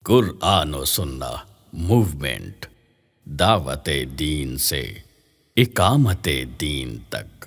قرآن و سنہ موومنٹ، دعوت دین سے اقامت دین تک۔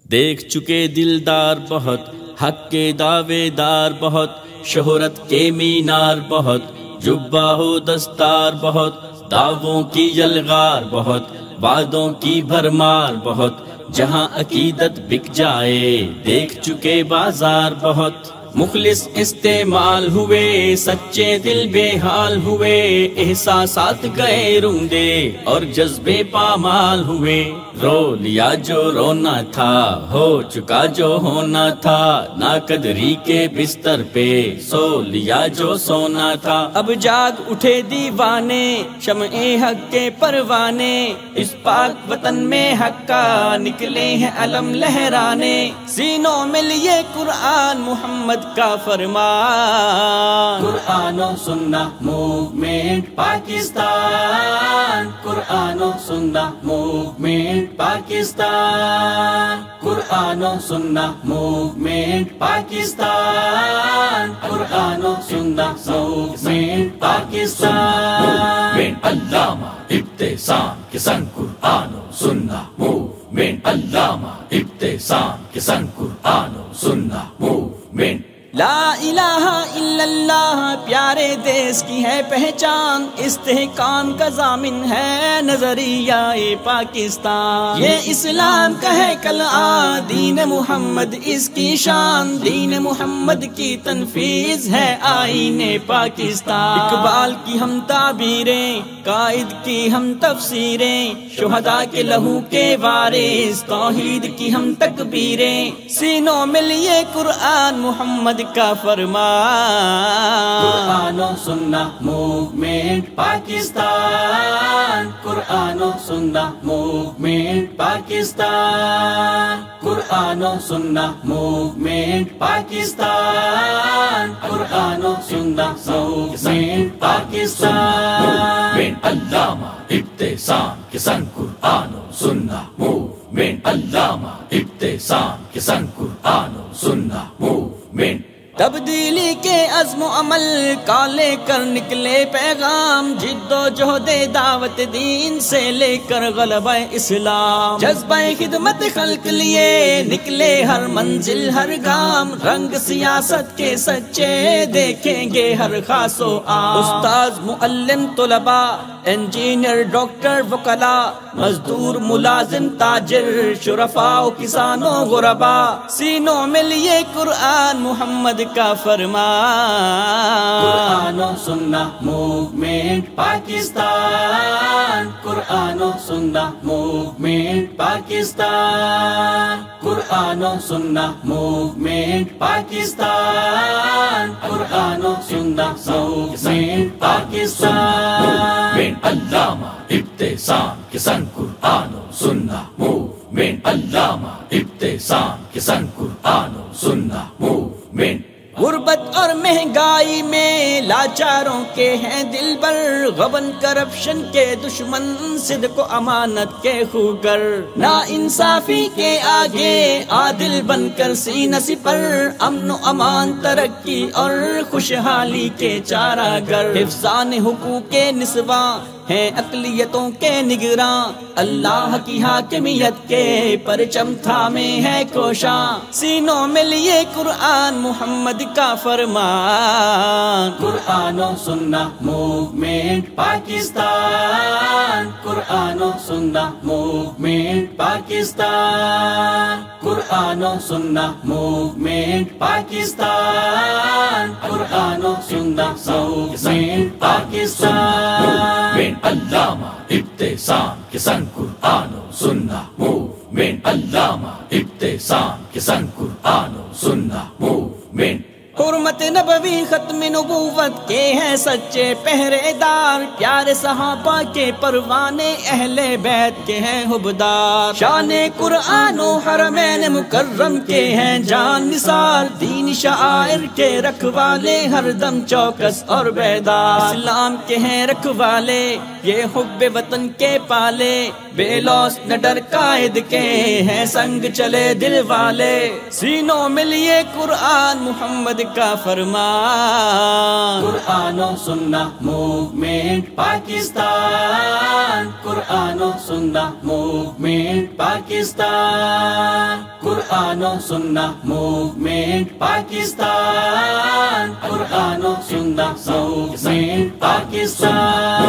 دیکھ چکے دلدار بہت، حق کے دعوے دار بہت، شہرت کے مینار بہت، جبہ و دستار بہت، دعووں کی یلغار بہت، وعدوں کی بھرمار بہت، جہاں عقیدت بک جائے دیکھ چکے بازار بہت۔ مخلص استعمال ہوئے، سچے دل بے حال ہوئے، احساسات گئے روندے اور جذبے پامال ہوئے۔ رو لیا جو رونا تھا، ہو چکا جو ہونا تھا، ناقدری کے بستر پہ سو لیا جو سونا تھا۔ اب جاگ اٹھے دیوانے، شمع حق کے پروانے، اس پاک وطن میں حق کا نکلے ہیں علم لہرانے۔ سینوں میں لیے قرآن محمد کا فرمان، قرآن و سنہ موومنٹ پاکستان، قرآن و سنہ موومنٹ پاکستان، قرآن و سنہ موومنٹ پاکستان، قرآن و سنہ موومنٹ پاکستان۔ علامہ ابتسام کے سنگ قرآن و سنہ موومنٹ، علامہ ابتسام کے سنگ قرآن و سنہ موومنٹ۔ لا الہ الا اللہ پیارے دیس کی ہے پہچان، استحکام کا ضامن ہے نظریہ پاکستان۔ یہ اسلام کا ہے کلآ، دین محمد اس کی شان، دین محمد کی تنفیذ ہے آئین پاکستان۔ اقبال کی ہم تعبیریں، قائد کی ہم تفسیریں، شہداء کے لہو کے وارث، توحید کی ہم تکبیریں، سینوں میں لیے قرآن محمد کا فرمان، قرآن و سنہ موومنٹ پاکستان، قرآن و سنہ موومنٹ پاکستان، قرآن و سنہ موومنٹ پاکستان، قرآن و سنہ موومنٹ پاکستان۔ علامہ ابتسام کے سنگ قرآن و سنہ موومنٹ، علامہ ابتسام کے سنگ قرآن و سنہ موومنٹ۔ تبدیلی کے عزم و عمل کا لے کر نکلے پیغام، جد و جہد دعوت دین سے لے کر غلبہ اسلام، جذبہ خدمت خلق لیے نکلے ہر منزل ہر گام، رنگ سیاست کے سچے دیکھیں گے ہر خاص و عام، استاذ معلم طلباء انجینئر ڈاکٹر وکلاء، مزدور ملازم تاجر شرفاء و کسانوں غرباء، سینوں میں لیے قرآن محمد کا فرمان، قرآن و سنہ موومنٹ پاکستان، قرآن و سنہ موومنٹ پاکستان، قرآن و سنہ موومنٹ پاکستان، قرآن و سنہ موومنٹ پاکستان۔ علامہ ابتسام کے سنگ قرآن و سنہ موومنٹ، علامہ ابتسام کے سنگ قرآن و سنہ موومنٹ۔ غربت اور مہنگائی میں لاچاروں کے ہیں دل بر، غبن کرپشن کے دشمن صدق و امانت کے خوگر، نا انصافی کے آگے عادل بن کر سینہ سپر، امن و امان ترقی اور خوشحالی کے چارہ گر، حفظان حقوق نسواں ہیں اقلیتوں کے نگراں، اللہ کی حاکمیت کے پرچم تھامے ہے کوشاں، سینوں میں لیے قرآن محمد کا فرمان، قرآن و سنہ موومنٹ پاکستان، قرآن و سنہ موومنٹ پاکستان، قرآن و سنہ موومنٹ پاکستان، قرآن و سنہ موومنٹ پاکستان۔ علامہ ابتسام کے سنگ قرآن و سنہ موومنٹ، علامہ ابتسام کے سنگ قرآن و سنہ موومنٹ۔ حرمت نبوی ختم نبوت کے ہیں سچے پہرے دار، پیارے صحابہ کے پروانے اہل بیت کے ہیں حبدار، شان قرآن و حرمین مکرم کے ہیں جان نثار، دین شعائر کے رکھوالے ہر دم چوکس اور بیدار، اسلام کے ہیں رکھوالے یہ حب وطن کے پالے، بے لوث نہ ڈر قائد کے، ہیں سنگ چلے دل والے، سینوں میں لیے قرآن محمد کا فرمان۔ قرآن و سنہ موومنٹ پاکستان، قرآن و سنہ موومنٹ پاکستان، قرآن و سنہ موومنٹ پاکستان، قرآن و سنہ موومنٹ پاکستان۔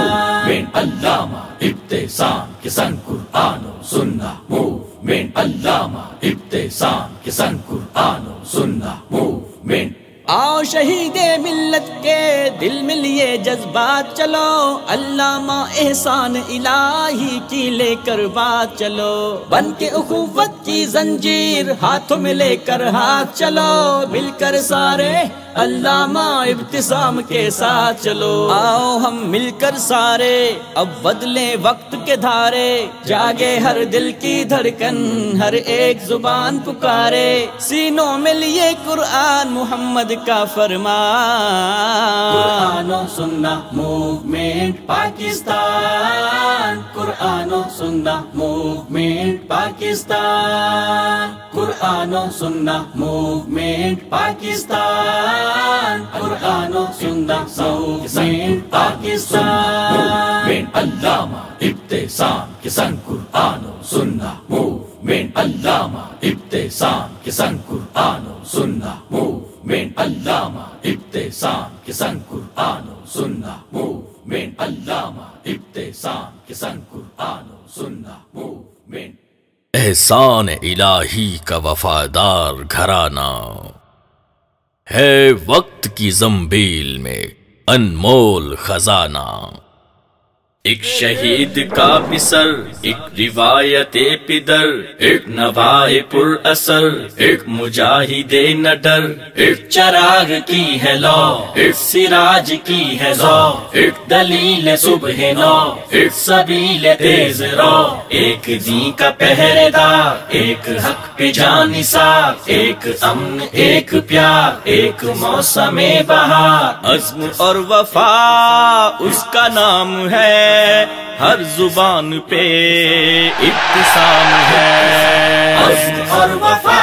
علامہ ابتسام کے سنگ قرآن و سنہ موومنٹ، علامہ ابتسام کے سنگ قرآن و سنہ موومنٹ۔ آؤ شہید ملت کے دل میں لیے جذبات چلو، علامہ احسان الہی کی لے کر بات چلو، بن کے اخوت کی زنجیر ہاتھوں میں لے کر ہاتھ چلو، مل کر سارے علامہ ابتسام کے ساتھ چلو۔ آؤ ہم مل کر سارے اب بدلیں وقت کے دھارے، جاگے ہر دل کی دھڑکن، ہر ایک زبان پکارے، سینوں میں لیے قرآن محمد کا فرمان۔ قرآن و سنہ موومنٹ پاکستان، قرآن و سنہ موومنٹ پاکستان، قرآن و سنہ موومنٹ پاکستان، قرآن و سنہ موومنٹ پاکستان۔ علامہ ابتسام کے سنگ قرآن و سنہ موومنٹ، علامہ ابتسام کے سنگ قرآن و سنہ موومنٹ، علامہ ابتسام کے سنگ قرآن و سنہ موومنٹ، علامہ ابتسام کے سنگ قرآن و سنہ موومنٹ۔ احسان الہی کا وفادار گھرانہ ہے وقت کی زنبیل میں انمول خزانہ، ایک شہید کا پسر، ایک روایت پدر، ایک نوائے پر اثر، ایک مجاہد نڈر، ایک چراغ کی ہے لو، ایک سراج کی ہے زو، ایک دلیل صبح نو، ایک سبیل تیز رو، ایک دین کا پہرے دار، ایک حق پہ جان نثار، ایک امن ایک پیار، ایک موسم بہار، عزم اور وفا اس کا نام ہے، ہر زبان پہ ابتسام ہے، عزم اور وفا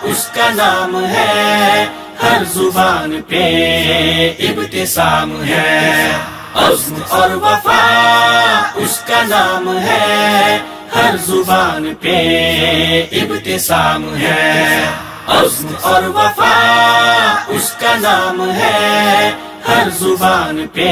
اس کا نام ہے، ہر زبان پہ ابتسام ہے، عزم اور وفا اس کا نام ہے، ہر زبان پہ ابتسام ہے، عزم اور وفا اس کا نام ہے، ہر زبان پہ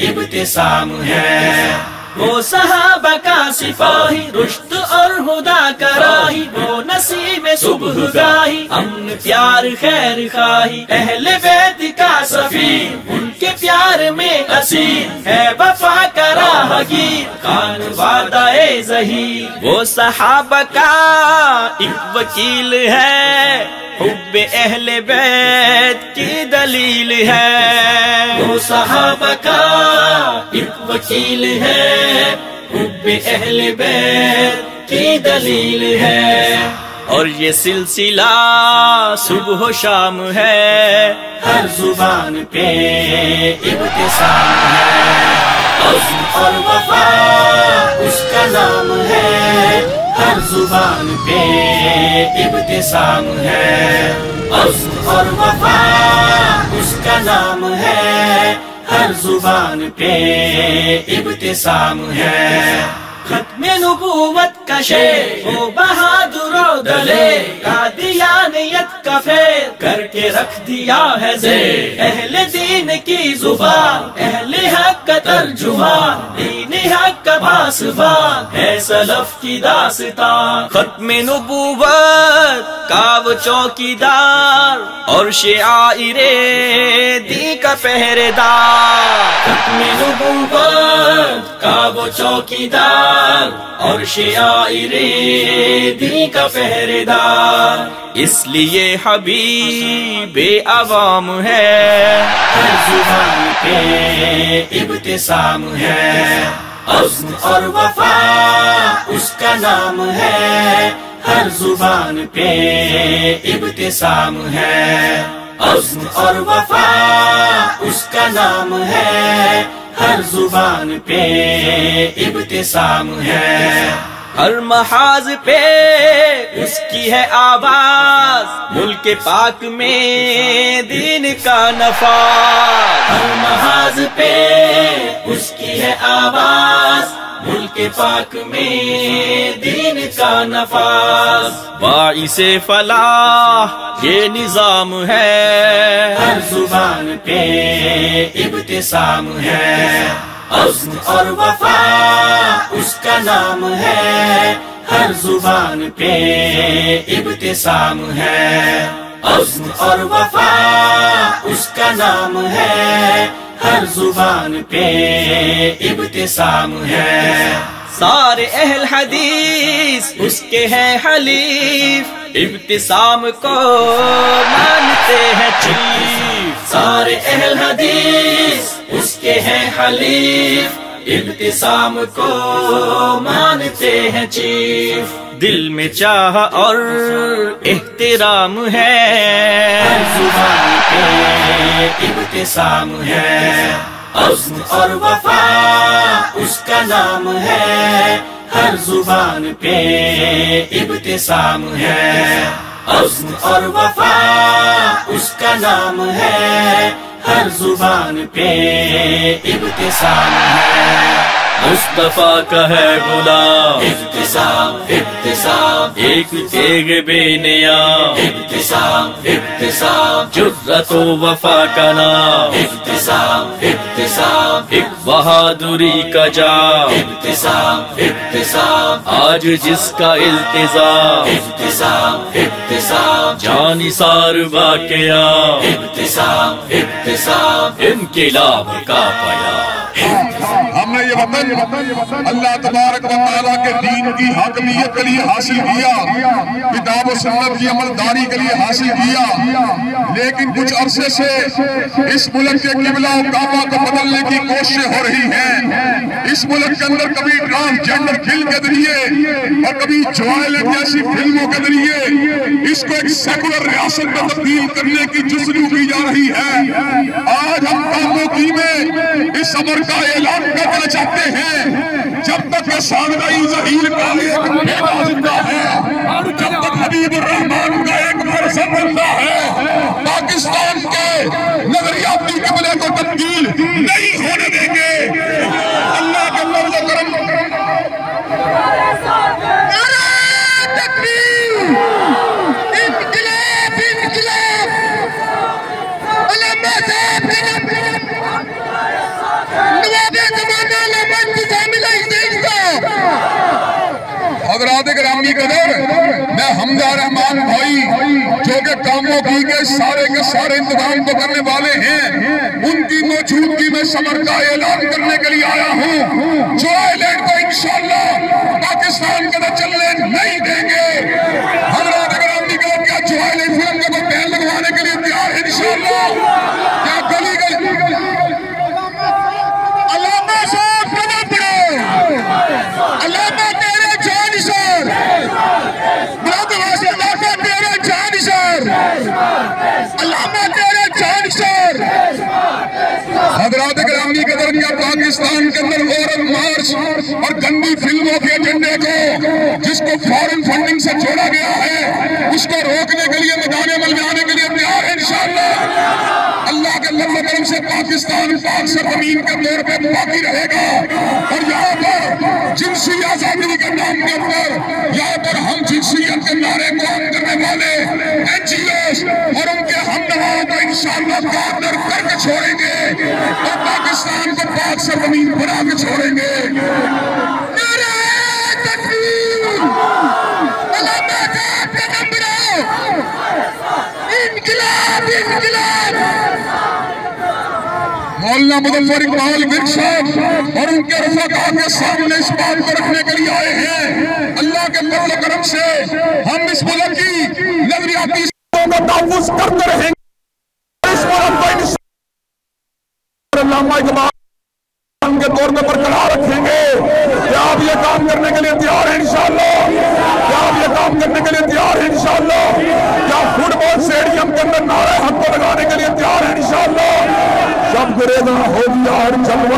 ابتسام ہے۔ وہ صحابہ کا سپاہی، رشد اور ہدا کا راہی، وہ نسیم صبح گاہی، امن پیار خیر خواہی، اہل بیت کا سفیر، ان کے پیار میں اسیر، ہے وفا کا راہگیر، خان وعدہ ظہیر۔ وہ صحابہ کا ایک وکیل ہے، حب اہل بیت کی دلیل ہے، وہ صحابہ کا ایک وکیل ہے، حب اہل بیت کی دلیل ہے، اور یہ سلسلہ صبح و شام ہے، ہر زبان پہ ابتسام ہے، عزم اور وفا اس کا نام ہے، ہر زبان پہ ابتسام ہے، عزم اور وفا اس کا نام ہے، ہر زبان پہ ابتسام ہے۔ ختم نبوت کا شیر، وہ بہادر و دلیر، قادیانیت کا فیر کر کے رکھ دیا ہے زیر، اہل دین کی زبان، اہل حق کا ترجمان، دین حق کا پاسبان، ہے سلف کی داستان۔ ختم نبوت کا وہ چوکیدار، اور شعائر دین کا پہرے دار، ختم نبوت کا وہ چوکیدار، اور شعائر دین کا پہرے دار، اس لیے حبیب عوام ہے، ہر زبان پہ ابتسام ہے، عزم اور وفا اس کا نام ہے، ہر زبان پہ ابتسام ہے، عزم اور وفا اس کا نام ہے، ہر زبان پہ ابتسام ہے، ہر محاذ پہ اس کی ہے آواز، ملک پاک میں دین کا نفاذ، ہر محاذ پہ اس کی ہے آواز، ملک پاک میں دین کا نفاذ، باعث فلاح یہ نظام ہے، ہر زبان پہ ابتسام ہے، عزم اور وفا اس کا نام ہے، ہر زبان پہ ابتسام ہے، عزم اور وفا اس کا نام ہے، ہر زبان پہ ابتسام ہے، سارے اہل حدیث اس کے ہیں حلیف، ابتسام کو مانتے ہیں چیف، سارے اہل حدیث اس کے ہیں حلیف، ابتسام کو مانتے ہیں چیف، دل میں چاہ اور احترام ہے، ہر زبان پہ ابتسام ہے، عزم اور وفا اس کا نام ہے، ہر زبان پہ ابتسام ہے، عزم اور وفا اس کا نام ہے، ہر زبان پہ ابتسام ہے، مصطفیٰ کا ہے غلام، ابتسام ابتسام ایک تیغ بے نیام، ابتسام ابتسام جرت و وفا کا نام، ابتسام ابتسام ایک بہادری کا جام، ابتسام ابتسام آج جس کا التزام، ابتسام ابتسام جانثار باقیام، ابتسام ابتسام انقلاب کا پیام، ہم نے یہ وطن اللہ تبارک و تعالیٰ کے دین کی حاکمیت کے لیے حاصل کیا، کتاب و سنت کی عملداری کے لیے حاصل کیا، لیکن کچھ عرصے سے اس ملک کے قبلہ و کعبہ کو بدلنے کی کوششیں ہو رہی ہیں، اس ملک کے اندر کبھی ٹرانسجنڈر فلم کے ذریعے اور کبھی جوائلٹ جیسی فلموں کے ذریعے اس کو ایک سیکولر ریاست میں تبدیل کرنے کی جستجو کی جا رہی ہے۔ آج ہم کاموکی میں اس امر کا اعلان کرنا چاہتے ہیں، جب تک کہ سامرائی ظہیر کا ایک بیٹا زندہ ہے، جب تک حبیب الرحمان کا ایک فرزند زندہ ہے، پاکستان کے نظریاتی قبلے کو تبدیل نہیں ہونے دیں گے۔ اللہ کے فضل و کرم، نعرہ تکبیر، انقلاب انقلاب، علامہ صاحب حضرات گرامی قدر، میں حمزہ رحمان بھائی جو کہ کاموکی کے سارے انتظام کو کرنے والے ہیں، ان کی موجودگی میں سمر کا اعلان کرنے کے لیے آیا ہوں۔ جو آئیلینڈ کو انشاءاللہ پاکستان کے اندر چلنے نہیں دیں گے۔ حضرات گرامی قدر، کیا جو آئیلینڈ فلم کا کوئی بین لگوانے کے لیے تیار ہے انشاءاللہ؟ کیا گلی گلی علامہ صاحب قدم پڑھو، علامہ تیرے جانشار، مراد واسطہ علامہ تیرے جانشار، علامہ تیرے جانشار۔ حضرات گرامی قدر، کیا پاکستان کے اندر عورت مارچ اور گندی فلموں کے ایجنڈے کو، جس کو فارن فنڈنگ سے جوڑا گیا ہے، اس کو روکنے کے لیے میدان عمل میں آنے کے لیے تیار ہے انشاءاللہ؟ اللہ کے فضل و کرم سے پاکستان پاک سرزمین کے طور پہ باقی رہے گا، اور یہاں پر جنسی آزادی کے نام کے اوپر، یہاں پر ہم جنسیت کے نعرے کو عام کرنے والے این جی اوز اور ان کے ہم نواؤں کو انشاءاللہ کارنر کر کے چھوڑیں گے اور پاکستان کو پاک سرزمین بنا کے چھوڑیں گے۔ نعرہ تکبیر، علامہ صاحب قدم بڑھاؤ، انقلاب انقلاب۔ مولانا مظفر اقبال ورک صاحب اور ان کے رفقا کے سامنے اس بات کو رکھنے کے لیے آئے ہیں۔ اللہ کے فضل و کرم سے ہم اس ملک کی نظریاتی کو تحفظ کرتے رہیں گے، اس ملک کو انشاءاللہ علامہ اقبال کے طور پہ برقرار رکھیں گے۔ کیا آپ یہ کام کرنے کے لیے تیار ہیں انشاءاللہ؟ کیا آپ یہ کام کرنے کے لیے تیار ہیں انشاءاللہ؟ کیا فٹ بال اسٹیڈیم کے اندر نعرہ حق کو لگانے کے لیے تیار ہیں انشاءاللہ؟ جب گریزاں ہو گیا ہر جلوہ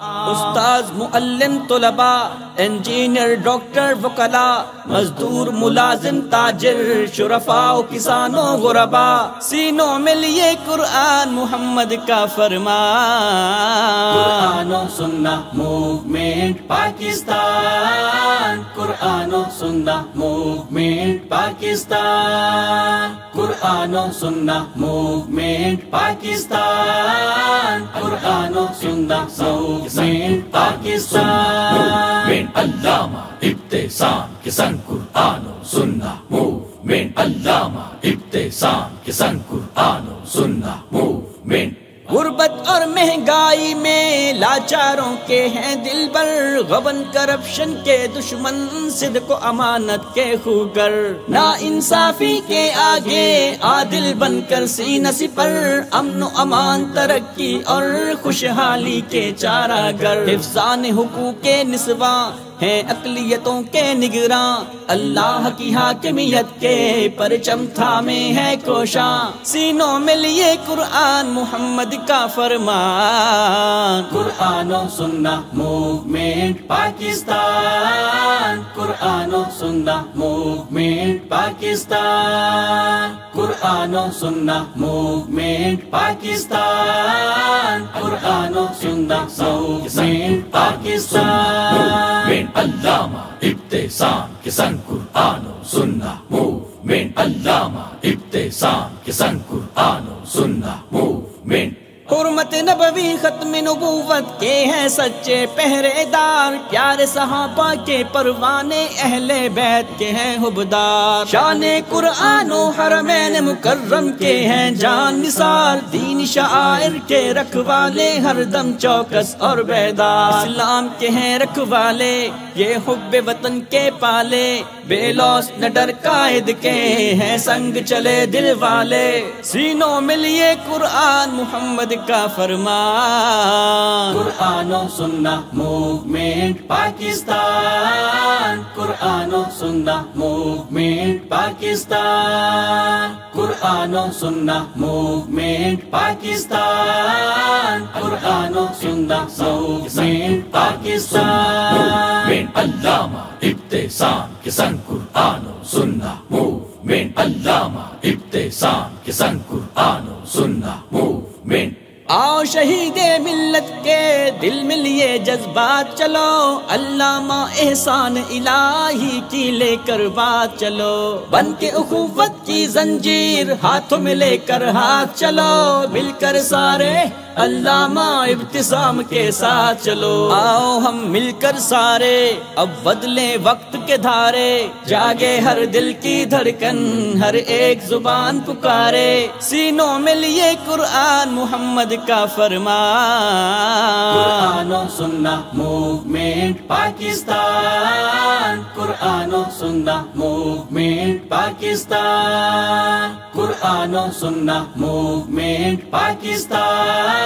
استاذ معلم طلبا انجینئر ڈاکٹر وکلا مزدور ملازم تاجر شرفاء و کسانوں غربا سینوں میں لیے قرآن محمد کا فرمان قرآن و سنہ موومنٹ پاکستان قرآن و سنہ موومنٹ پاکستان قرآن و سنہ موومنٹ پاکستان قرآن و سنہ موومنٹ پاکستان علامہ ابتسام کے سنگ قرآن و سنہ موومنٹ علامہ ابتسام کے سنگ قرآن و سنہ موومنٹ غربت اور مہنگائی میں لاچاروں کے ہیں دل بر غبن کرپشن کے دشمن صدق و امانت کے خوگر نا انصافی کے آگے عادل بن کر سینہ سپر امن و امان ترقی اور خوشحالی کے چارہ گر حفظان حقوق نسواں ہیں اقلیتوں کے نگراں اللہ کی حاکمیت کے پرچم تھامے ہے کوشاں سینوں میں لیے قرآن محمد کا فرمان قرآن و سنہ موومنٹ پاکستان قرآن و سنہ موومنٹ پاکستان قرآن و سنہ موومنٹ پاکستان قرآن و سنہ موومنٹ پاکستان علامہ ابتسام کے سنگ قرآن و سنہ موومنٹ علامہ ابتسام کے سنگ قرآن و سنہ موومنٹ حرمت نبوی ختم نبوت کے ہیں سچے پہرے دار پیارے صحابہ کے پروانے اہل بیت کے ہیں حبدار شان قرآن و حرمین مکرم کے ہیں جان نثار دین شعائر کے رکھوالے ہر دم چوکس اور بیدار اسلام کے ہیں رکھوالے یہ حب وطن کے پالے بے لوس نہ ڈر قائد کے ہیں سنگ چلے دل والے سینوں میں لیے قرآن محمد کا فرمان قرآن و سنہ موومنٹ پاکستان قرآن و سنہ موومنٹ پاکستان قرآن و سنہ موومنٹ پاکستان قرآن و سنہ موومنٹ پاکستان علامہ ابتسام کے سنگ قرآن و سنہ موومنٹ علامہ ابتسام کے سنگ قرآن و سنہ موومنٹ آؤ شہید ملت کے دل میں لیے جذبات چلو علامہ احسان الہی کی لے کر بات چلو بن کے اخوت کی زنجیر ہاتھوں میں لے کر ہاتھ چلو مل کر سارے علامہ ابتسام کے ساتھ چلو آؤ ہم مل کر سارے اب بدلیں وقت کے دھارے جاگے ہر دل کی دھڑکن ہر ایک زبان پکارے سینوں میں لیے قرآن محمد کا فرمان قرآن و سنہ موومنٹ پاکستان قرآن و سنہ موومنٹ پاکستان قرآن و سنہ موومنٹ پاکستان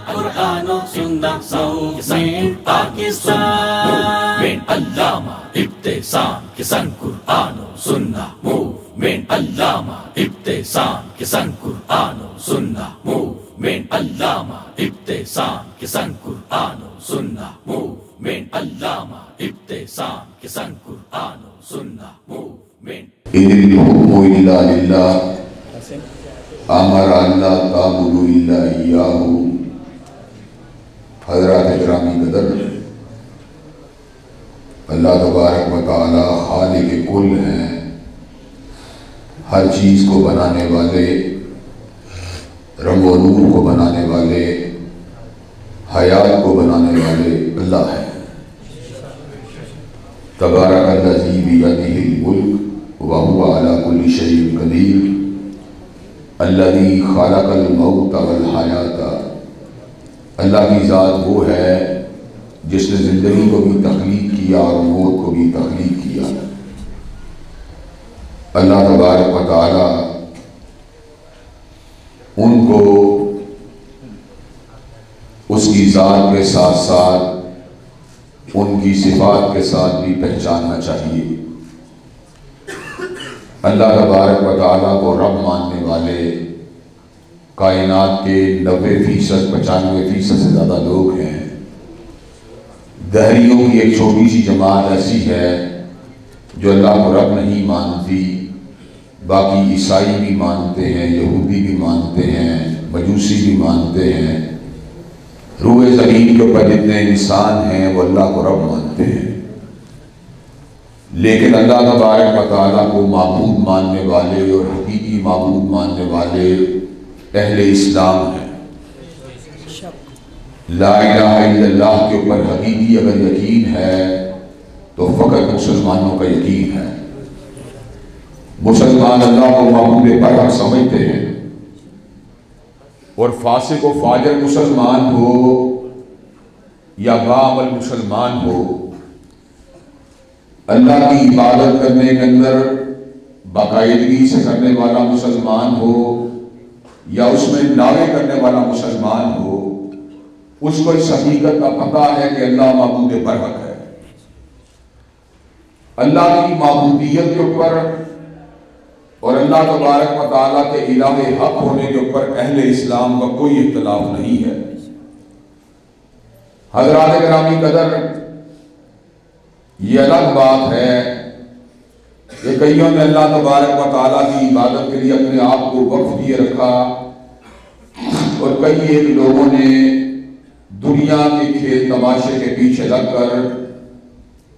قرآن و سنہ موومنٹ پاکستان علامہ ابتسام کے سنگ قرآن و سنہ موومنٹ علامہ ابتسام کے سنگ قرآن و سنہ موومنٹ علامہ ابتسام کے سنگ قرآن و سنہ موومنٹ علامہ ابتسام کے سنگ قرآن و سنہ موومنٹ ان الحکم الا للہ امر اللہ تعبدوا الا اياه حضرات گرامی قدر اللہ تبارک و تعالی خالق کل ہیں ہر چیز کو بنانے والے رنگ و نور کو بنانے والے حیات کو بنانے والے اللہ ہے تبارک الذی بیدہ الملک وهو علی کل شیء قدیر الذی خلق الموت والحیات اللہ کی ذات وہ ہے جس نے زندگی کو بھی تخلیق کیا اور موت کو بھی تخلیق کیا اللہ تبارک و تعالی ان کو اس کی ذات کے ساتھ ساتھ ان کی صفات کے ساتھ بھی پہچاننا چاہیے اللہ تبارک و تعالیٰ کو رب ماننے والے کائنات کے 90% 95% سے زیادہ لوگ ہیں، دہریوں کی ایک چھوٹی سی جماعت ایسی ہے جو اللہ کو رب نہیں مانتی، باقی عیسائی بھی مانتے ہیں، یہودی بھی مانتے ہیں، مجوسی بھی مانتے ہیں، روئے زمین کے اوپر جتنے انسان ہیں وہ اللہ کو رب مانتے ہیں، لیکن اللہ تبارک و تعالیٰ کو معبود ماننے والے اور حقیقی معبود ماننے والے اہل اسلام ہیں۔ لا الہ الا اللہ کے اوپر حقیقی اگر یقین ہے تو فقط مسلمانوں کا یقین ہے۔ مسلمان اللہ کو معبود برحق سمجھتے ہیں، اور فاسق و فاجر مسلمان ہو یا باعمل مسلمان ہو، اللہ کی عبادت کرنے کے اندر باقاعدگی سے کرنے والا مسلمان ہو یا اس میں دعوے کرنے والا مسلمان ہو، اس کو اس حقیقت کا پتہ ہے کہ اللہ معبود برحق ہے۔ اللہ کی معبودیت کے اوپر اور اللہ تبارک و تعالیٰ کے الہ حق ہونے کے اوپر اہل اسلام کا کوئی اختلاف نہیں ہے۔ حضرات گرامی قدر، یہ الگ بات ہے کہ کئیوں نے اللہ تبارک و تعالیٰ کی عبادت کے لیے اپنے آپ کو وقف کیے رکھا، اور کئی ایک لوگوں نے دنیا کے کھیل تماشے کے پیچھے لگ کر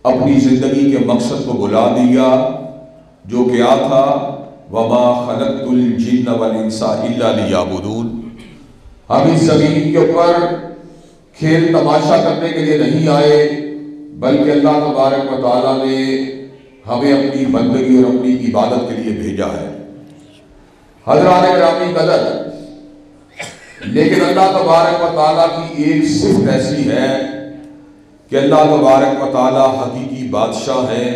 اپنی زندگی کے مقصد کو بھلا دیا، جو کیا تھا وَمَا خَلَقْتُ الْجِنَّ وَالْإِنسَ إِلَّا لِيَعْبُدُونَ۔ ہم اس زمین کے اوپر کھیل تماشا کرنے کے لیے نہیں آئے، بلکہ اللہ تبارک و تعالیٰ نے ہمیں اپنی بندگی اور اپنی عبادت کے لیے بھیجا ہے۔ حضرات گرامی قدر، لیکن اللہ تبارک و تعالیٰ کی ایک صفت ایسی ہے کہ اللہ تبارک و تعالیٰ حقیقی بادشاہ ہے،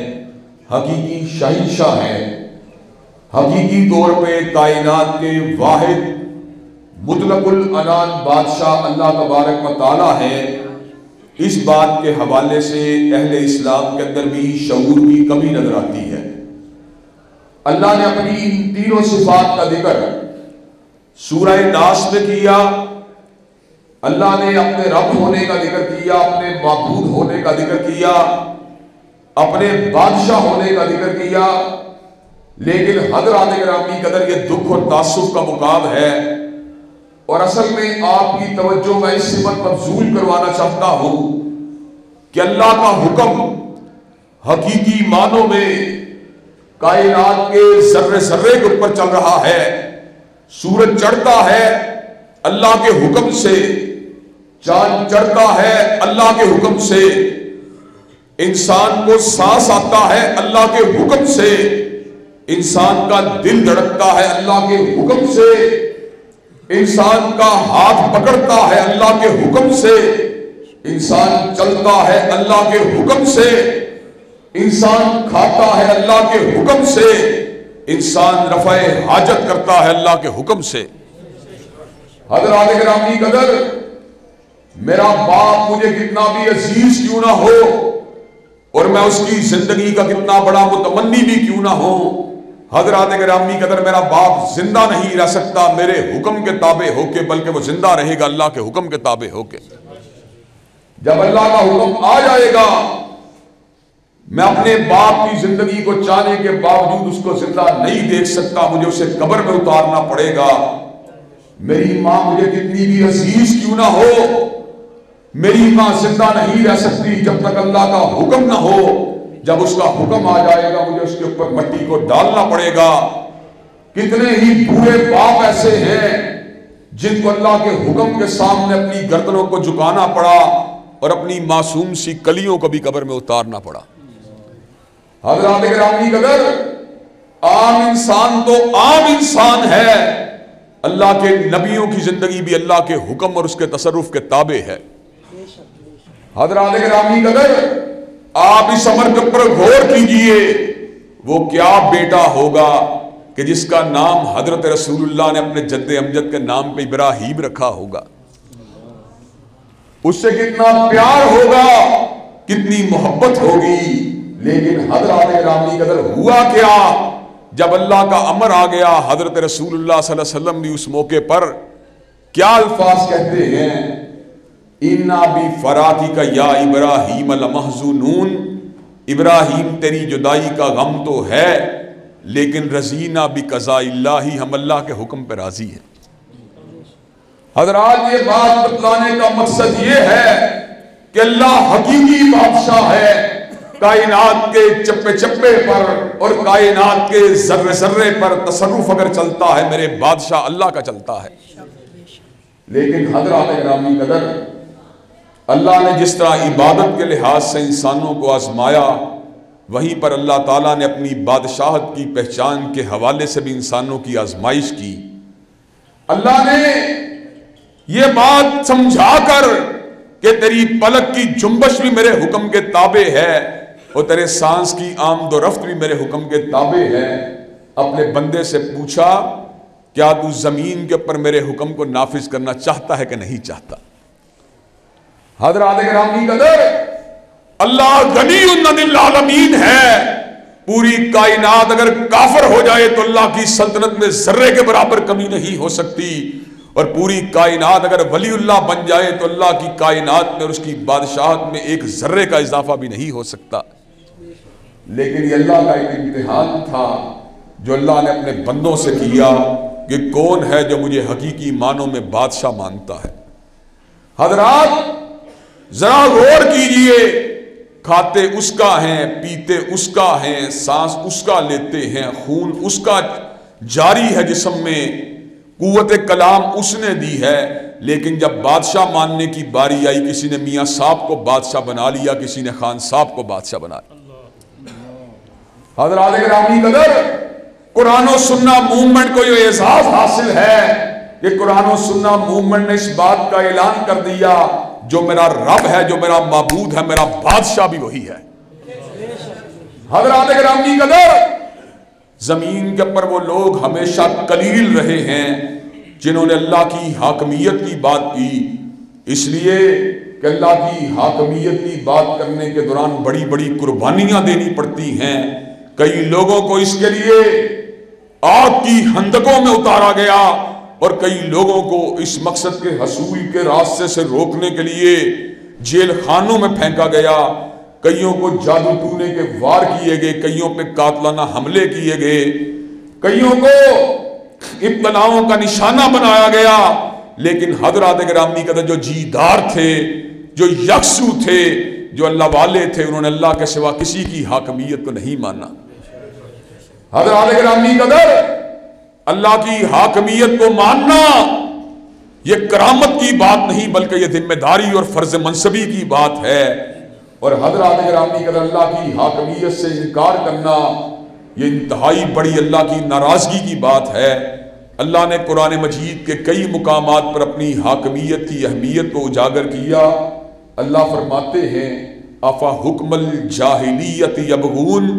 حقیقی شہنشاہ ہے، حقیقی طور پہ کائنات کے واحد مطلق العنان بادشاہ اللہ تبارک و تعالیٰ ہے۔ اس بات کے حوالے سے اہل اسلام کے اندر بھی شعور کی کمی نظر آتی ہے۔ اللہ نے اپنی ان تینوں صفات کا ذکر سورہ ناس میں کیا، اللہ نے اپنے رب ہونے کا ذکر کیا، اپنے معبود ہونے کا ذکر کیا، اپنے بادشاہ ہونے کا ذکر کیا، لیکن حضرات گرامی قدر یہ دکھ اور تعصب کا مقام ہے، اور اصل میں آپ کی توجہ میں اس صفت مبذول کروانا چاہتا ہوں کہ اللہ کا حکم حقیقی معنوں میں کائنات کے ذرے ذرے کے اوپر چل رہا ہے۔ سورج چڑھتا ہے اللہ کے حکم سے، چاند چڑھتا ہے اللہ کے حکم سے، انسان کو سانس آتا ہے اللہ کے حکم سے، انسان کا دل دھڑکتا ہے اللہ کے حکم سے، انسان کا ہاتھ پکڑتا ہے اللہ کے حکم سے، انسان چلتا ہے اللہ کے حکم سے، انسان کھاتا ہے اللہ کے حکم سے، انسان رفع حاجت کرتا ہے اللہ کے حکم سے۔ حضرات گرامی قدر، میرا باپ مجھے کتنا بھی عزیز کیوں نہ ہو اور میں اس کی زندگی کا کتنا بڑا متمنی بھی کیوں نہ ہو، حضرات گرامی قدر میرا باپ زندہ نہیں رہ سکتا میرے حکم کے تابع ہو کے، بلکہ وہ زندہ رہے گا اللہ کے حکم کے تابع ہو کے۔ جب اللہ کا حکم آ جائے گا، میں اپنے باپ کی زندگی کو چاہنے کے باوجود اس کو زندہ نہیں دیکھ سکتا، مجھے اسے قبر میں اتارنا پڑے گا۔ میری ماں مجھے کتنی بھی عزیز کیوں نہ ہو، میری ماں زندہ نہیں رہ سکتی جب تک اللہ کا حکم نہ ہو۔ جب اس کا حکم آ جائے گا مجھے اس کے اوپر مٹی کو ڈالنا پڑے گا۔ کتنے ہی بوڑھے باپ ایسے ہیں جن کو اللہ کے حکم کے سامنے اپنی گردنوں کو جھکانا پڑا اور اپنی معصوم سی کلیوں کو بھی قبر میں اتارنا پڑا۔ حضرات گرامی قدر، عام انسان تو عام انسان ہے، اللہ کے نبیوں کی زندگی بھی اللہ کے حکم اور اس کے تصرف کے تابع ہے۔ حضرات گرامی قدر، آپ اس امر کے اوپر غور کیجئے، وہ کیا بیٹا ہوگا کہ جس کا نام حضرت رسول اللہ نے اپنے جد امجد کے نام پہ ابراہیم رکھا ہوگا، اس سے کتنا پیار ہوگا، کتنی محبت ہوگی۔ لیکن حضرات گرامی قدر ہوا کیا؟ جب اللہ کا امر آ گیا، حضرت رسول اللہ صلی اللہ علیہ وسلم بھی اس موقع پر کیا الفاظ کہتے ہیں؟ اِنَّا بِفَرَاقِكَ يَا إِبْرَاهِيمَ لَمَحْزُونُونَ، ابراہیم تیری جدائی کا غم تو ہے، لیکن رضینا بقضاء اللہ، ہم اللہ کے حکم پہ راضی ہیں۔ حضرات یہ بات بتلانے کا مقصد یہ ہے کہ اللہ حقیقی بادشاہ ہے، کائنات کے چپے چپے پر اور کائنات کے ذرے ذرے پر تصرف اگر چلتا ہے میرے بادشاہ اللہ کا چلتا ہے۔ لیکن حضرات گرامی قدر، اللہ نے جس طرح عبادت کے لحاظ سے انسانوں کو آزمایا، وہیں پر اللہ تعالیٰ نے اپنی بادشاہت کی پہچان کے حوالے سے بھی انسانوں کی آزمائش کی۔ اللہ نے یہ بات سمجھا کر کہ تیری پلک کی جنبش بھی میرے حکم کے تابع ہے اور تیرے سانس کی آمد و رفت بھی میرے حکم کے تابع ہے، اپنے بندے سے پوچھا کیا تو زمین کے اوپر میرے حکم کو نافذ کرنا چاہتا ہے کہ نہیں چاہتا؟ حضرات گرامی قدر، اللہ غنی عن العالمین ہے، پوری کائنات اگر کافر ہو جائے تو اللہ کی سلطنت میں ذرے کے برابر کمی نہیں ہو سکتی، اور پوری کائنات اگر ولی اللہ بن جائے تو اللہ کی کائنات میں اور اس کی بادشاہت میں ایک ذرے کا اضافہ بھی نہیں ہو سکتا۔ لیکن یہ اللہ کا ایک امتحان تھا جو اللہ نے اپنے بندوں سے کیا کہ کون ہے جو مجھے حقیقی معنوں میں بادشاہ مانتا ہے۔ حضرات ذرا غور کیجئے، کھاتے اس کا ہیں، پیتے اس کا ہیں، سانس اس کا لیتے ہیں، خون اس کا جاری ہے جسم میں، قوت کلام اس نے دی ہے، لیکن جب بادشاہ ماننے کی باری آئی کسی نے میاں صاحب کو بادشاہ بنا لیا، کسی نے خان صاحب کو بادشاہ بنا لیا۔ حضرات گرامی قدر، قرآن و سنہ موومنٹ کو یہ اعزاز حاصل ہے کہ قرآن و سنہ موومنٹ نے اس بات کا اعلان کر دیا جو میرا رب ہے، جو میرا معبود ہے، میرا بادشاہ بھی وہی ہے۔ حضرات گرامی قدر، زمین کے اوپر وہ لوگ ہمیشہ قلیل رہے ہیں جنہوں نے اللہ کی حاکمیت کی بات کی، اس لیے کہ اللہ کی حاکمیت کی بات کرنے کے دوران بڑی بڑی قربانیاں دینی پڑتی ہیں۔ کئی لوگوں کو اس کے لیے آگ کی خندقوں میں اتارا گیا اور کئی لوگوں کو اس مقصد کے حصول کے راستے سے روکنے کے لیے جیل خانوں میں پھینکا گیا، کئیوں کو جادو ٹونے کے وار کیے گئے، کئیوں پہ قاتلانہ حملے کیے گئے، کئیوں کو ابتلاؤں کا نشانہ بنایا گیا۔ لیکن حضرات گرامی قدر جو جیدار تھے، جو یکسو تھے، جو اللہ والے تھے، انہوں نے اللہ کے سوا کسی کی حاکمیت کو نہیں مانا۔ حضرات گرامی قدر، اللہ کی حاکمیت کو ماننا یہ کرامت کی بات نہیں بلکہ یہ ذمہ داری اور فرض منصبی کی بات ہے، اور حضرات گرامی قدر اللہ کی حاکمیت سے انکار کرنا یہ انتہائی بڑی اللہ کی ناراضگی کی بات ہے۔ اللہ نے قرآن مجید کے کئی مقامات پر اپنی حاکمیت کی اہمیت کو اجاگر کیا۔ اللہ فرماتے ہیں افا حکم الجاہلیت یبغون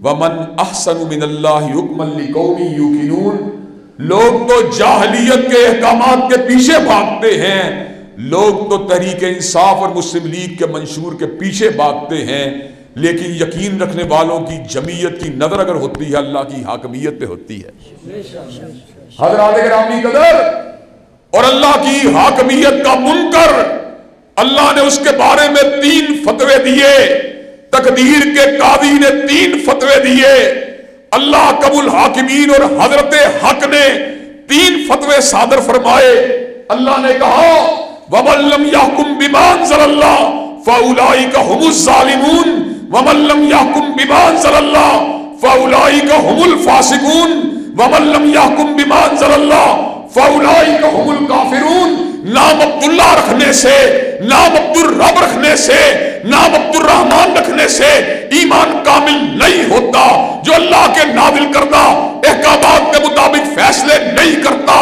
ومن احسن من اللہ حکما لقوم یوقنون، لوگ تو جاہلیت کے احکامات کے پیچھے بھاگتے ہیں، لوگ تو تحریک انصاف اور مسلم لیگ کے منشور کے پیچھے بھاگتے ہیں، لیکن یقین رکھنے والوں کی جمعیت کی نظر اگر ہوتی ہے اللہ کی حاکمیت پہ ہوتی ہے۔ حضرات گرامی قدر، اور اللہ کی حاکمیت کا منکر، اللہ نے اس کے بارے میں 3 فتوے دیے، تقدیر کے قاضی نے 3 فتوے دیے، اللہ قبل الحاکمین اور حضرت حق نے 3 فتوے صادر فرمائے۔ اللہ نے کہا وَمَن لَّمْ يَحْكُم بِمَا أَنزَلَ اللَّهُ فَأُولَٰئِكَ هُمُ الظَّالِمُونَ وَمَن لَّمْ يَحْكُم بِمَا أَنزَلَ اللَّهُ فَأُولَٰئِكَ هُمُ الْفَاسِقُونَ وَمَن لَّمْ يَحْكُم بِمَا أَنزَلَ اللَّهُ فَأُولَٰئِكَ هُمُ الْكَافِرُونَ۔ نام عبداللہ رکھنے سے، نام عبدالرب رکھنے سے، نام عبدالرحمن رکھنے سے ایمان کامل نہیں ہوتا۔ جو اللہ کے نازل کردہ احکامات کے مطابق فیصلے نہیں کرتا،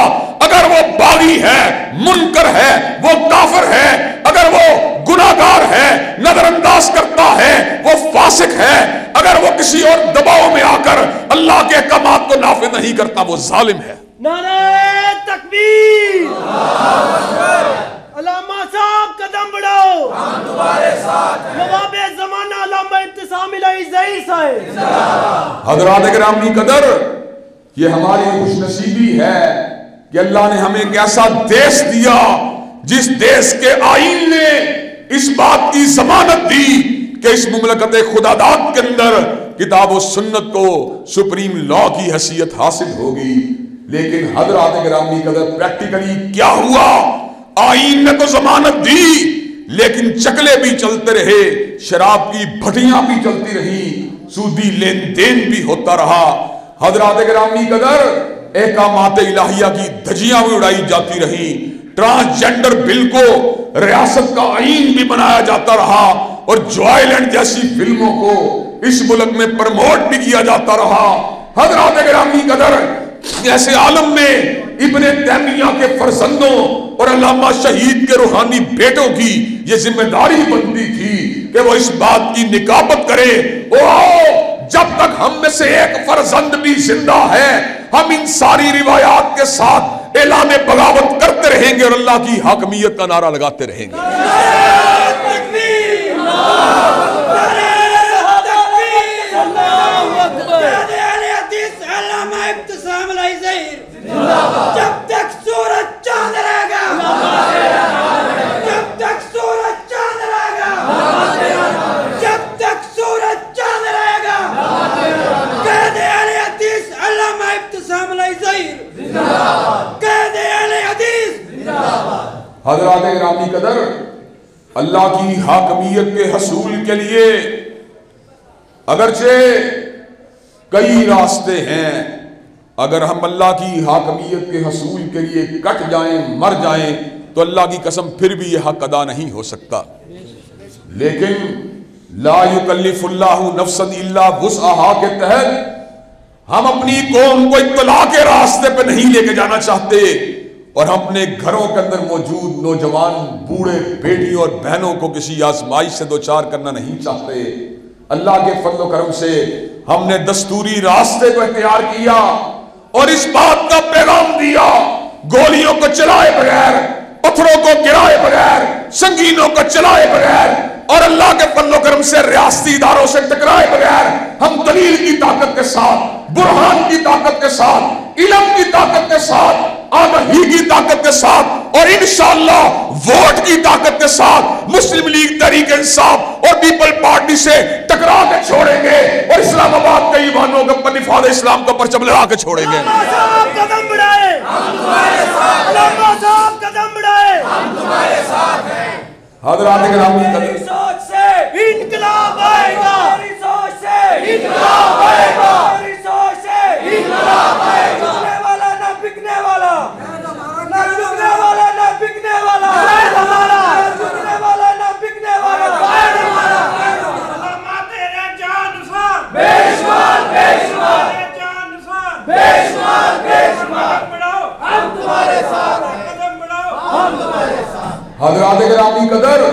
اگر وہ باغی ہے، منکر ہے، وہ کافر ہے، اگر وہ گناہگار ہے، نظر انداز کرتا ہے، وہ فاسق ہے، اگر وہ کسی اور دباؤ میں آ کر اللہ کے احکامات کو نافذ نہیں کرتا، وہ ظالم ہے۔ نعرہ تکبیر! علامہ صاحب قدم بڑھاؤ، ہم تمہارے ساتھ ہیں۔ نواب زمانہ علامہ ابتسام الہی ظہیر صاحب۔ حضرات گرامی قدر، یہ ہماری خوش نصیبی ہے کہ اللہ نے ہمیں ایک ایسا دیش دیا جس دیش کے آئین نے اس بات کی ضمانت دی کہ اس مملکت خداداد کے اندر کتاب و سنت کو سپریم لا کی حیثیت حاصل ہوگی. لیکن حضرات گرامی قدر پریکٹیکلی کیا ہوا؟ آئین نے تو ضمانت دی لیکن چکلے بھی چلتے رہے، شراب کی بھٹیاں بھی چلتی رہی، سودی لین دین بھی ہوتا رہا. حضرات گرامی قدر احکامات الہیہ کی دھجیاں بھی اڑائی جاتی رہی، ٹرانسجنڈر بل کو ریاست کا آئین بھی بنایا جاتا رہا، اور جوائلینڈ جیسی فلموں کو اس ملک میں پرموٹ بھی کیا جاتا رہا. حضرات گرامی قدر ایسے عالم میں ابن تیمیہ کے فرزندوں اور علامہ شہید کے روحانی بیٹوں کی یہ ذمہ داری بنتی تھی کہ وہ اس بات کی نکابت کرے، جب تک ہم میں سے ایک فرزند بھی زندہ ہے ہم ان ساری روایات کے ساتھ اعلان بغاوت کرتے رہیں گے اور اللہ کی حاکمیت کا نعرہ لگاتے رہیں گے. جب تک سورج چاند رہے گا، جب تک سورج چاند رہے گا، جب تک سورج چاند رہے گا، قائد اہل حدیث علامہ ابتسام علیہ ظہیر، قائد اہل حدیث. حضرات گرامی قدر اللہ کی حاکمیت کے حصول کے لیے اگرچہ کئی راستے ہیں، اگر ہم اللہ کی حاکمیت کے حصول کے لیے کٹ جائیں مر جائیں تو اللہ کی قسم پھر بھی یہ حق ادا نہیں ہو سکتا. لیکن لا یکلف اللہ نفسا الا وسعہا کے تحت ہم اپنی قوم کو اطلاع کے راستے پہ نہیں لے کے جانا چاہتے، اور ہم اپنے گھروں کے اندر موجود نوجوان بوڑھے بیٹیوں اور بہنوں کو کسی آزمائش سے دوچار کرنا نہیں چاہتے. اللہ کے فضل و کرم سے ہم نے دستوری راستے کو اختیار کیا اور اس بات کا پیغام دیا، گولیوں کو چلائے بغیر، پتھروں کو گرائے بغیر، سنگینوں کو چلائے بغیر اور اللہ کے فضل و کرم سے ریاستی اداروں سے ٹکرائے بغیر ہم دلیل کی طاقت کے ساتھ، برہان کی طاقت کے ساتھ، علم کی طاقت کے ساتھ، آگہی کی طاقت کے ساتھ اور انشاءاللہ ووٹ کی طاقت کے ساتھ مسلم لیگ تحریک انصاف اور پیپل پارٹی سے ٹکرا کے چھوڑیں گے اور اسلام آباد کے ایوانوں کے اوپر نفاذ اسلام کا پرچم لڑا کے چھوڑیں گے. علامہ صاحب قدم بڑھائے، ہم تمہارے ساتھ ہیں. علامہ صاحب قدم بڑھائے، ہم تمہارے ساتھ ہیں. حضرات گرامی میری سوچ سے انقلاب آئے گا، میری سوچ سے انقلاب آئے گا، میری سوچ سے انقلاب آئے گا. بکنے والا نہ بکنے والا، نہ جھکنے والا نہ بکنے والا، نہ جھکنے والا نہ بکنے والا. علامہ تیرے جان نثار، بے شمار بے شمار، تیرے جان نثار، بے شمار بے شمار. بڑھاؤ ہم تمہارے ساتھ ہیں، قدم بڑھاؤ ہم تمہارے ساتھ. حضرات گرامی قدر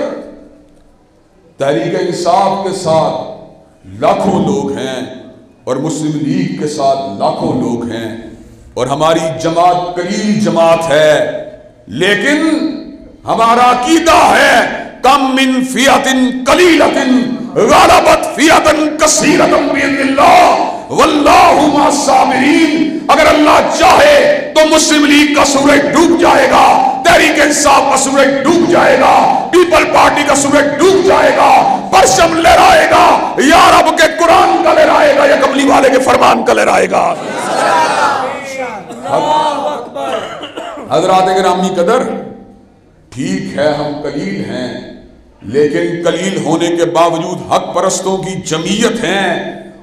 تحریک انصاف کے ساتھ لاکھوں لوگ ہیں اور مسلم لیگ کے ساتھ لاکھوں لوگ ہیں اور ہماری جماعت قلیل جماعت ہے، لیکن ہمارا عقیدہ ہے کم من فیعۃ قلیلۃ غلبت فیعۃ کثیرۃ باذن اللہ واللہ مع الصابرین. اگر اللہ چاہے تو مسلم لیگ کا سورج ڈوب جائے گا، تحریک انصاف کا سورج ڈوب جائے گا، پیپل پارٹی کا سورج ڈوب جائے گا، پرچم لہرائے گا، یا رب کے قرآن کا لہرائے گا یا کملی والے کے فرمان کا لہرائے گا. حضرات گرامی قدر ٹھیک ہے ہم قلیل ہیں، لیکن قلیل ہونے کے باوجود حق پرستوں کی جمعیت ہیں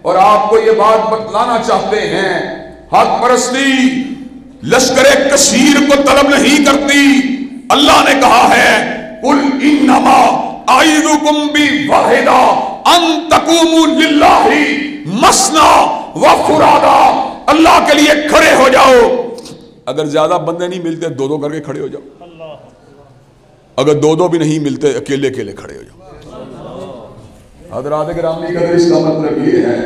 اور آپ کو یہ بات بتلانا چاہتے ہیں حق پرستی لشکر کثیر کو طلب نہیں کرتی. اللہ نے کہا ہے قل انما اعظکم بواحدہ ان تقوموا للہ مثنی وفرادا. اللہ کے لیے کھڑے ہو جاؤ، اگر زیادہ بندے نہیں ملتے دو دو کر کے کھڑے ہو جاؤ، اگر دو دو بھی نہیں ملتے اکیلے اکیلے کھڑے ہو جاؤ. حضرات گرامی قدر اس کا مطلب یہ ہے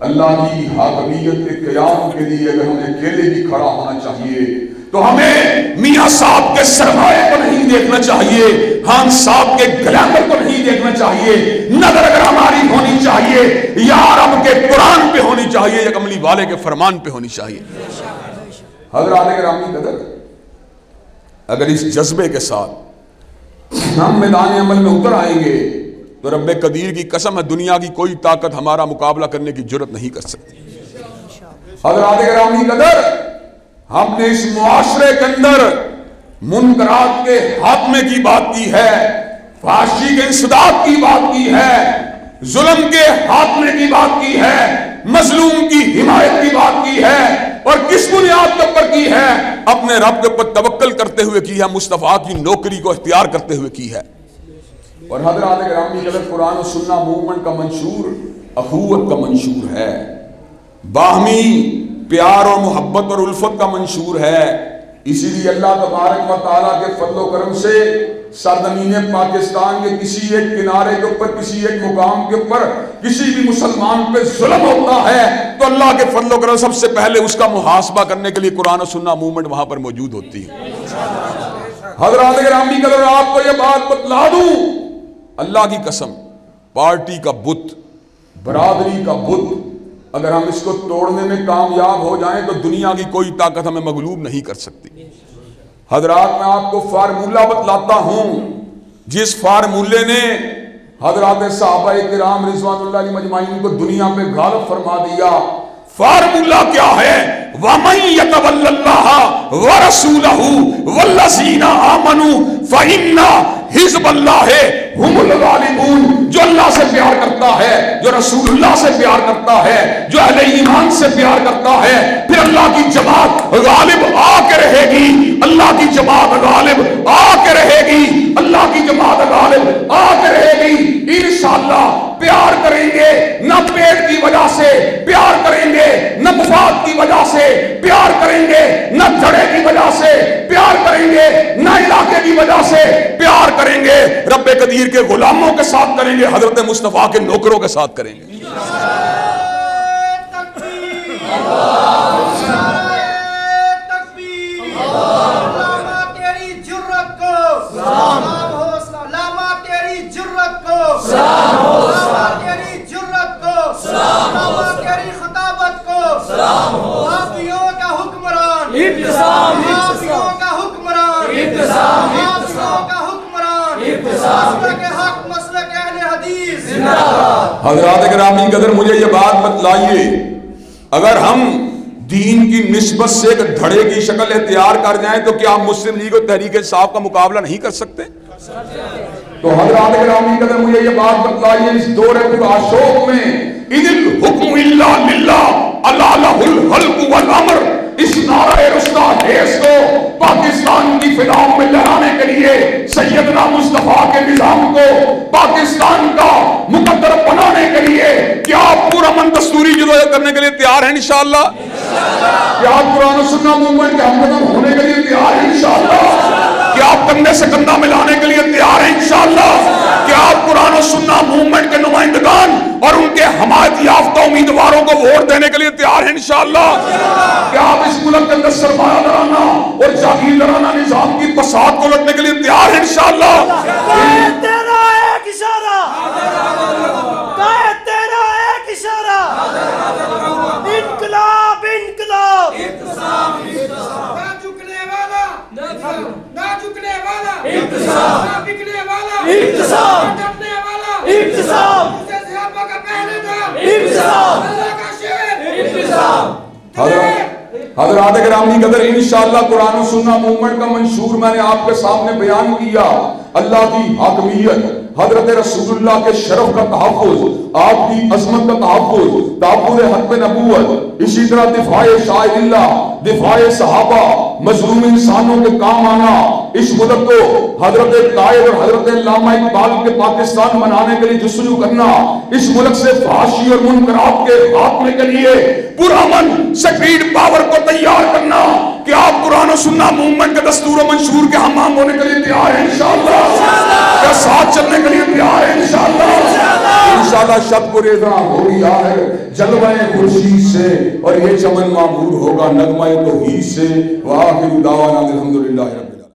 اللہ کی حاکمیت کے قیام کے لیے اگر ہمیں اکیلے بھی کھڑا ہونا چاہیے تو ہمیں میاں صاحب کے سرمایے کو نہیں دیکھنا چاہیے، خان صاحب کے گلیمر کو نہیں دیکھنا چاہیے، نظر اگر ہماری ہونی چاہیے یا رب کے قرآن پہ ہونی چاہیے یا کملی والے کے فرمان پہ ہونی چاہیے. حضرات گرامی قدر اگر اس جذبے کے ساتھ ہم میدان عمل میں اتر آئیں گے تو رب قدیر کی قسم ہے دنیا کی کوئی طاقت ہمارا مقابلہ کرنے کی جرت نہیں کر سکتی۔ حضرات گرامی قدر، ہم نے اس معاشرے کے اندر منکرات کے خاتمے کی بات کی ہے، فحاشی کے انسداد کی بات کی ہے، ظلم کے خاتمے کی بات کی ہے، مظلوم کی حمایت کی بات کی ہے، اور کس بنیاد کے اوپر کی ہے؟ اپنے رب کے اوپر توکل کرتے ہوئے کی ہے، مصطفیٰ کی نوکری کو اختیار کرتے ہوئے کی ہے۔ اور حضرات گرامی قدر، قرآن و سنہ موومنٹ کا منشور اخوت کا منشور ہے، باہمی پیار اور محبت اور الفت کا منشور ہے۔ اسی لیے اللہ تبارک و تعالیٰ کے فضل و کرم سے سرزمین پاکستان کے کسی ایک کنارے کے اوپر، کسی ایک مقام کے اوپر کسی بھی مسلمان پہ ظلم ہوتا ہے تو اللہ کے فضل و کرم سب سے پہلے اس کا محاسبہ کرنے کے لیے قرآن و سنہ موومنٹ وہاں پر موجود ہوتی ہے۔ حضرات گرامی قدر، آپ کو یہ بات بتلا دوں، اللہ کی قسم، پارٹی کا بت، برادری کا بت، اگر ہم اس کو توڑنے میں کامیاب ہو جائیں تو دنیا کی کوئی طاقت ہمیں مغلوب نہیں کر سکتی۔ حضرات میں آپ کو فارمولہ بتلاتا ہوں، جس فارمولے نے حضرات صحابہ کرام رضوان اللہ علیہ مجمعین کو دنیا پہ غالب فرما دیا۔ فارمولہ کیا ہے؟ وَمَن يَتَوَلَّ اللَّهَ وَرَسُولَهُ وَالَّذِينَ آمَنُوا فَإِنَّ حزب اللہ ہم الغالبون۔ جو اللہ سے پیار کرتا ہے، جو رسول اللہ سے پیار کرتا ہے، جو اہل ایمان سے پیار کرتا ہے، پھر اللہ کی جماعت غالب آ کے رہے گی، اللہ کی جماعت غالب آ کے رہے گی، اللہ کی جماعت غالب آ کے رہے گی انشاءاللہ۔ پیار کریں گے نہ پیٹ کی وجہ سے، پیار کریں گے نہ مفاد کی وجہ سے، پیار کریں گے نہ جھڑے کی وجہ سے، پیار کریں گے نہ علاقے کی وجہ سے، پیار کریں گے رب قدیر کے غلاموں کے ساتھ کریں گے، حضرت مصطفیٰ کے نوکروں کے ساتھ کریں گے۔ حضرات گرامی قدر، مجھے یہ بات بتلائیے، اگر ہم دین کی نسبت سے ایک دھڑے کی شکل اختیار کر جائیں تو کیا ہم مسلم لیگ اور تحریک انصاف کا مقابلہ نہیں کر سکتے؟ تو حضرات گرامی قدر، مجھے یہ بات بتلائیے، اس دور پرآشوق میں اِذِ الْحُکْمُ إِلَّا لِلَّهِ أَلَا لَهُ الْخَلْقُ وَالْأَمْرُ، اس نعرہ رستا حیث کو پاکستان کی فضاؤں میں لہرانے کے لیے، سیدنا مصطفیٰ کے نظام کو پاکستان کا مقدر بنانے کے لیے کیا آپ پرامن دستوری جدوجہد کرنے کے لیے تیار ہیں انشاءاللہ؟ کیا آپ قرآن و سنہ موومنٹ کے ہمدرد ہونے کے لیے تیار ہیں انشاءاللہ؟ کیا آپ کندھے سے کندھا ملانے کے لیے تیار ہیں انشاءاللہ؟ کیا آپ قرآن و سنہ موومنٹ کے نمائندگان اور ان کے حمایت یافتہ امیدواروں کو ووٹ دینے کے لیے تیار ہیں انشاءاللہ؟ کیا آپ اس ملک کے اندر سرمایہ دارانہ اور جاگیر دارانہ نظام کی فساد کو لڑنے کے لیے تیار ہیں انشاءاللہ؟ تیرا ایک اشارہ، تیرا ایک اشارہ، انقلاب انقلاب، نہ جھکنے والا، نہ جھکنے والا، نہ بکنے والا، نہ ڈرنے والا، اسے صحابہ کا پہلے تھا، اللہ کا شعر، حضرات گرامی قدر، انشاءاللہ قرآن و سنہ موومنٹ کا منشور میں نے آپ کے سامنے بیان کیا۔ اللہ کی حاکمیت، حضرت رسول اللہ کے شرف کا تحفظ، آپ کی عظمت کا تحفظ حق نبوت، اسی طرح دفاع شاعر اللہ، دفاع صحابہ، مظلوم انسانوں کے کام آنا، اس ملک کو حضرت قائد اور حضرت علامہ اقبال کے پاکستان بنانے کے لیے جستجو کرنا، اس ملک سے فحاشی اور منکرات کے خاتمے کے لیے پرامن سپیڈ پاور کو تیار کرنا۔ کیا آپ قرآن و سنہ موومنٹ کے دستور و منشور کے حمام ہونے کے لیے تیار ہیں انشاءاللہ؟ کیا ساتھ چلنے کے لیے تیار ہیں انشاءاللہ؟ انشاءاللہ شب کو ریزاں ہو گیا ہے جلوہ خورشید سے، اور یہ چمن معمور ہوگا نغمہ توحید سے۔ وآخر دعوانا الحمدللہ رب